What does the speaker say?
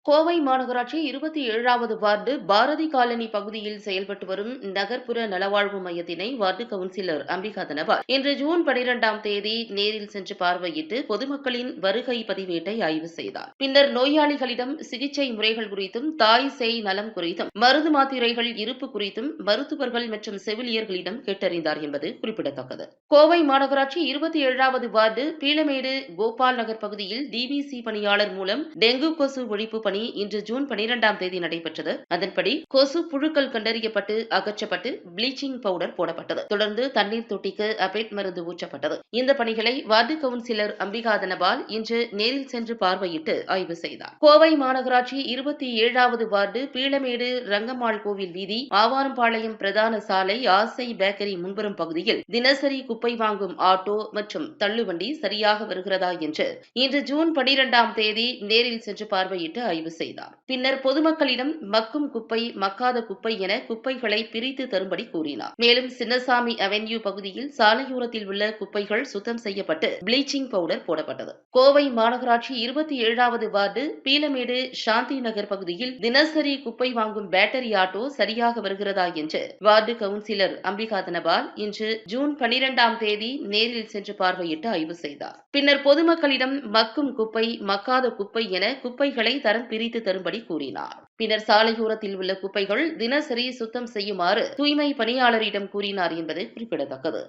கோவை மாநகராட்சி 27வது ward Bharathi colony பகுதியில் செயல்பட்டு வரும் நகர்ப்புற நலவாழ்வு மையத்தினை வார்டு கவுன்சிலர் அம்பிகா தனபால் இன்று ஜூன் 12ஆம் தேதி நேரில் சென்று பார்வையிட்டு பொதுமக்களின் வருகை பதிவேட்டை ஆய்வு செய்தார். பின்னர் நோயாளிகளிடம் சிகிச்சை முறைகள் குறித்தும், தாய் சேய் நலம் குறித்தும், மருந்து மாத்திரைகள் இருப்பு குறித்தும் மருத்துவர்கள் மற்றும் செவிலியர்களிடம் கேட்டறிந்தார் என்பது குறிப்பிடத்தக்கது. கோவை மாநகராட்சி 27வது வார்டு பீளமேடு கோபால் நகர் பகுதியில் டிபிசி பணியாளர் மூலம் டெங்கு கொசு ஒழிப்பு பணி இன்று ஜூன் 12ஆம் தேதி நடைபெற்றது. அதன்படி கொசு புழுக்கள் கண்டறியப்பட்டு அகற்றப்பட்டு பிளீச்சிங் பவுடர் போடப்பட்டது. தொடர்ந்து தண்ணீர் தொட்டிக்கு அபேட் மருந்து ஊற்றப்பட்டது. இந்த பணிகளை வார்டு கவுன்சிலர் அம்பிகா தனபால் இன்று நேரில் சென்று பார்வையிட்டு ஆய்வு செய்தார். கோவை மாநகராட்சி 27வது வார்டு பீளமேடு ரங்கம்மாள் கோவில் வீதி, ஆவாரம்பாளையம் பிரதான சாலை, ஆசை பேக்கரி முன்புறம் பகுதியில் தினசரி குப்பை வாங்கும் ஆட்டோ மற்றும் தள்ளுவண்டி சரியாக வருகிறதா என்று இன்று ஜூன் 12ஆம் தேதி நேரில் சென்று பார்வையிட்டு ஆய்வு செய்தார். பின்னர் பொதுமக்களிடம் மக்கும் குப்பை, மக்காத குப்பை என குப்பைகளை பிரித்து தரும்படி கூறினார். மேலும் சின்னசாமி அவென்யூ பகுதியில் சாலையோரத்தில் உள்ள குப்பைகள் சுத்தம் செய்யப்பட்டு பிளீச்சிங் பவுடர் போடப்பட்டது. கோவை மாநகராட்சி 27வது வார்டு பீளமேடு சாந்தி நகர் பகுதியில் தினசரி குப்பை வாங்கும் பேட்டரி ஆட்டோ சரியாக வருகிறதா என்று வார்டு கவுன்சிலர் அம்பிகா தனபால் இன்று ஜூன் 12ஆம் தேதி நேரில் சென்று பார்வையிட்டு ஆய்வு செய்தார். பின்னர் பொதுமக்களிடம் மக்கும் குப்பை, மக்காத குப்பை என குப்பைகளை தரம் பிரித்து தரும்படி கூறினார். பின்னர் சாலையோரத்தில் உள்ள குப்பைகள் தினசரி சுத்தம் செய்யுமாறு தூய்மை பணியாளரிடம் கூறினார் என்பது குறிப்பிடத்தக்கது.